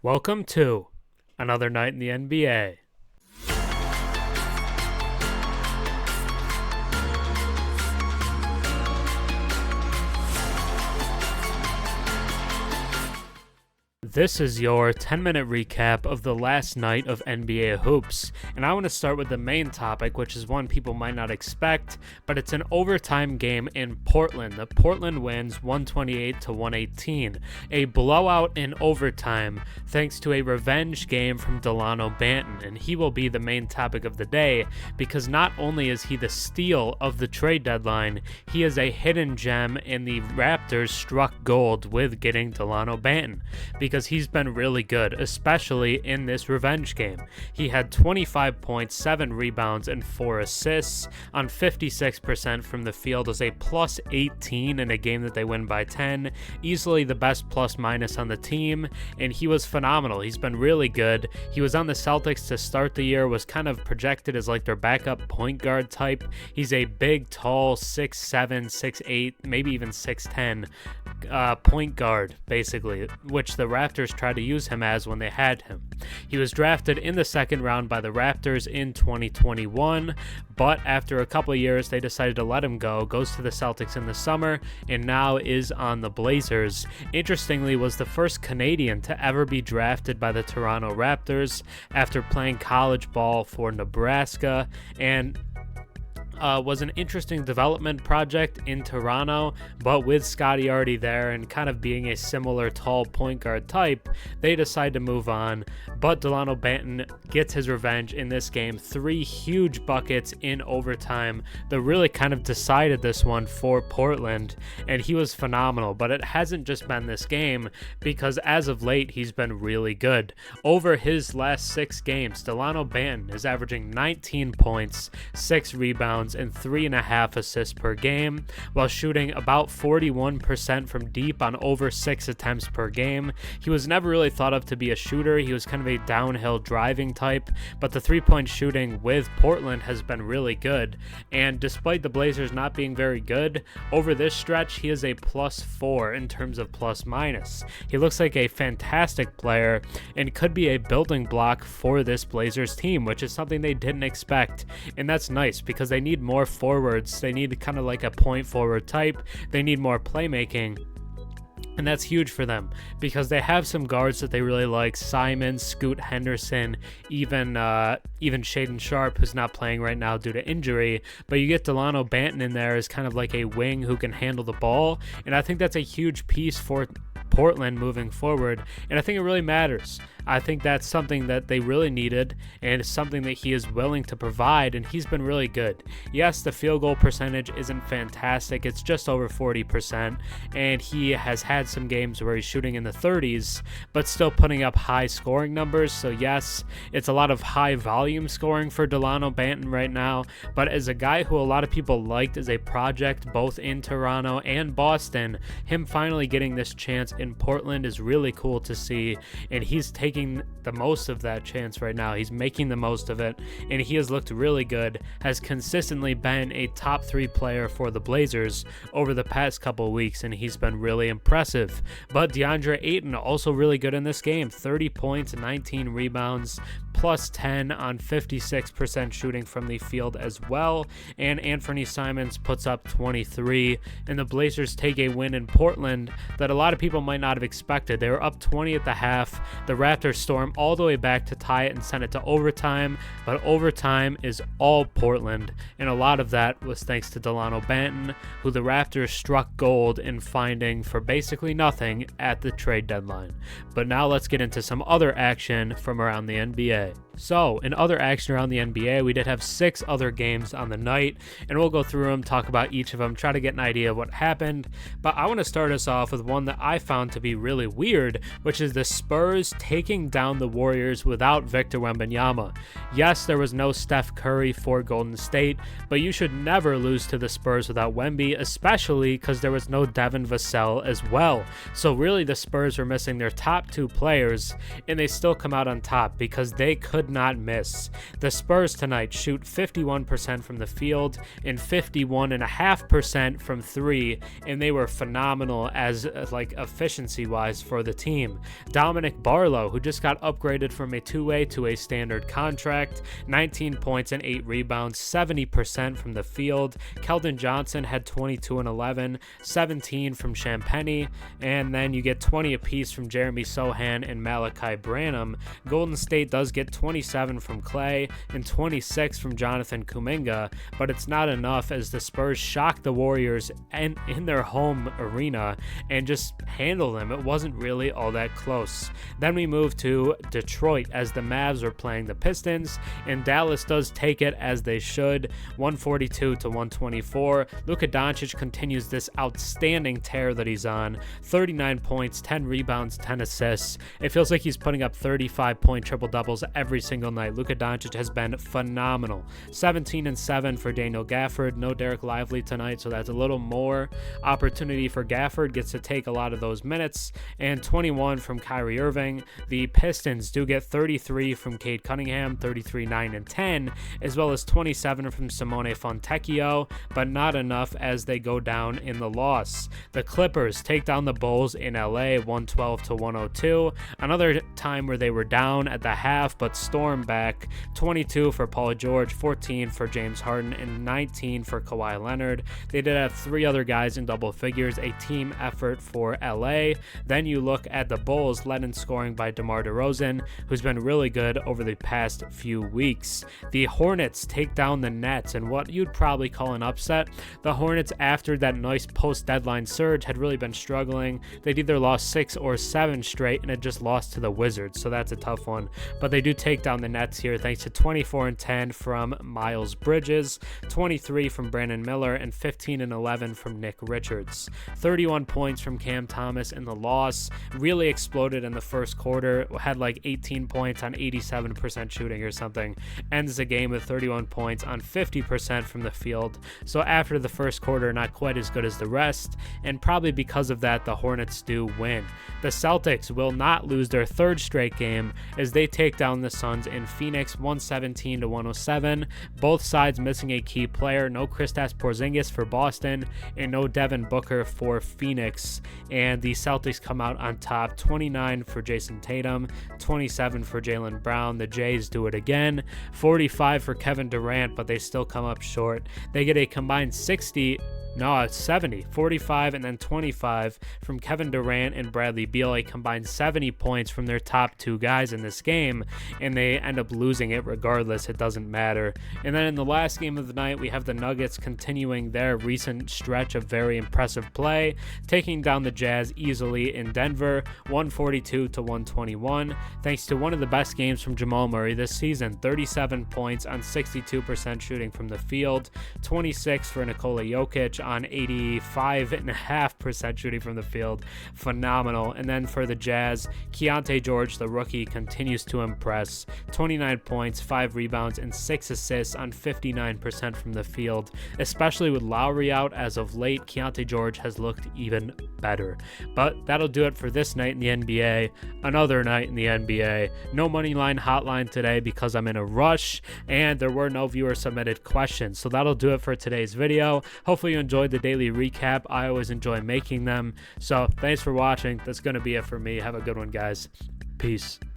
Welcome to another night in the NBA. This is your 10-minute recap of the last night of NBA hoops, and I want to start with the main topic, which is one people might not expect, but it's an overtime game in Portland. The Portland wins 128-118, a blowout in overtime thanks to a revenge game from Dalano Banton, and he will be the main topic of the day because not only is he the steal of the trade deadline, he is a hidden gem, and the Raptors struck gold with getting Dalano Banton because he's been really good, especially in this revenge game. He had 25 points, 7 rebounds, and 4 assists on 56% from the field, was a plus 18 in a game that they win by 10, easily the best plus minus on the team, and he was phenomenal. He's been really good. He was on the Celtics to start the year, was kind of projected as like their backup point guard type. He's a big, tall, 6'7", 6'8", maybe even 6'10", point guard, basically, which the Raptors tried to use him as when they had him. He was drafted in the second round by the Raptors in 2021, but after a couple of years, they decided to let him go, goes to the Celtics in the summer, and now is on the Blazers. Interestingly, was the first Canadian to ever be drafted by the Toronto Raptors after playing college ball for Nebraska, and was an interesting development project in Toronto, but with Scottie already there and kind of being a similar tall point guard type, they decide to move on. But Dalano Banton gets his revenge in this game. 3 huge buckets in overtime that really kind of decided this one for Portland, and he was phenomenal. But it hasn't just been this game, because as of late, he's been really good. Over his last 6 games, Dalano Banton is averaging 19 points, 6 rebounds, and 3.5 assists per game, while shooting about 41% from deep on over 6 attempts per game. He was never really thought of to be a shooter. He was kind of a downhill driving type, but the 3-point shooting with Portland has been really good, and despite the Blazers not being very good, over this stretch, he is a +4 in terms of plus minus. He looks like a fantastic player and could be a building block for this Blazers team, which is something they didn't expect, and that's nice because they need more forwards. They need kind of like a point forward type. They need more playmaking. And that's huge for them because they have some guards that they really like: Simon, Scoot Henderson, even Shaedon Sharpe, who's not playing right now due to injury. But you get Dalano Banton in there as kind of like a wing who can handle the ball, and I think that's a huge piece for Portland moving forward, and I think it really matters. I think that's something that they really needed, and it's something that he is willing to provide, and he's been really good. Yes, the field goal percentage isn't fantastic. It's just over 40%, and he has had some games where he's shooting in the 30s, but still putting up high scoring numbers. So yes, it's a lot of high volume scoring for Dalano Banton right now, but as a guy who a lot of people liked as a project both in Toronto and Boston, him finally getting this chance in Portland is really cool to see, and he's taking the most of that chance right now. He's making the most of it, and he has looked really good, has consistently been a top 3 player for the Blazers over the past couple of weeks, and he's been really impressive. But DeAndre Ayton also really good in this game: 30 points, 19 rebounds, plus 10 on 56% shooting from the field as well, and Anthony Simons puts up 23, and the Blazers take a win in Portland that a lot of people might not have expected. They were up 20 at the half. The Raptors storm all the way back to tie it and send it to overtime, but overtime is all Portland, and a lot of that was thanks to Dalano Banton, who the Raptors struck gold in finding for basically nothing at the trade deadline. But now let's get into some other action from around the NBA. So, in other action around the NBA, we did have 6 other games on the night, and we'll go through them, talk about each of them, try to get an idea of what happened. But I want to start us off with one that I found to be really weird, which is the Spurs taking down the Warriors without Victor Wembanyama. Yes, there was no Steph Curry for Golden State, but you should never lose to the Spurs without Wemby, especially because there was no Wemby and Vassell as well. So really, the Spurs were missing their top 2 players, and they still come out on top because they could not miss. The Spurs tonight shoot 51% from the field and 51.5% from three, and they were phenomenal as like efficiency-wise for the team. Dominic Barlow, who just got upgraded from a two-way to a standard contract, 19 points and 8 rebounds, 70% from the field. Keldon Johnson had 22 and 11, 17 from Champagny, and then you get 20 apiece from Jeremy Sohan and Malachi Branham. Golden State does get 27 from Clay and 26 from Jonathan Kuminga, but it's not enough as the Spurs shocked the Warriors in their home arena and just handle them. It wasn't really all that close. Then we move to Detroit as the Mavs are playing the Pistons, and Dallas does take it as they should, 142 to 124. Luka Doncic continues this outstanding tear that he's on, 39 points, 10 rebounds, 10 assists. It feels like he's putting up 35-point triple-doubles every single night. Luka Doncic has been phenomenal. 17 and 7 for Daniel Gafford. No Derek Lively tonight, so that's a little more opportunity for Gafford. Gets to take a lot of those minutes. And 21 from Kyrie Irving. The Pistons do get 33 from Cade Cunningham, 33, 9, and 10, as well as 27 from Simone Fontecchio, but not enough as they go down in the loss. The Clippers take down the Bulls in LA, 112 to 102. Another time where they were down at the half, but stormed back. 22 for Paul George, 14 for James Harden, and 19 for Kawhi Leonard. They did have 3 other guys in double figures, a team effort for LA. Then you look at the Bulls, led in scoring by DeMar DeRozan, who's been really good over the past few weeks. The Hornets take down the Nets, and what you'd probably call an upset. The Hornets, after that nice post-deadline surge, had really been struggling. They'd either lost 6 or 7 straight and had just lost to the Wizards, so that's a tough one. But they do take down the Nets here thanks to 24 and 10 from Miles Bridges, 23 from Brandon Miller, and 15 and 11 from Nick Richards. 31 points from Cam Thomas in the loss. Really exploded in the first quarter. Had like 18 points on 87% shooting or something. Ends the game with 31 points on 50% from the field. So after the first quarter, not quite as good as the rest, and probably because of that, the Hornets do win. The Celtics will not lose their 3rd straight game as they take down the Suns in Phoenix, 117 to 107. Both sides missing a key player. No Kristaps Porzingis for Boston and no Devin Booker for Phoenix. And the Celtics come out on top, 29 for Jason Tatum, 27 for Jaylen Brown. The Jays do it again, 45 for Kevin Durant, but they still come up short. They get a combined 70, 45 and then 25 from Kevin Durant and Bradley Beal, a combined 70 points from their top 2 guys in this game, and they end up losing it regardless. It doesn't matter. And then in the last game of the night, we have the Nuggets continuing their recent stretch of very impressive play, taking down the Jazz easily in Denver, 142 to 121, thanks to one of the best games from Jamal Murray this season, 37 points on 62% shooting from the field, 26 for Nikola Jokic on 85.5% shooting from the field. Phenomenal. And then for the Jazz, Keontae George, the rookie, continues to impress. 29 points, 5 rebounds, and 6 assists on 59% from the field. Especially with Lowry out as of late, Keontae George has looked even better. But that'll do it for this night in the NBA. Another night in the NBA. No Moneyline Hotline today because I'm in a rush, and there were no viewer submitted questions. So that'll do it for today's video. Hopefully you enjoyed the daily recap. I always enjoy making them. So thanks for watching. That's going to be it for me. Have a good one, guys. Peace.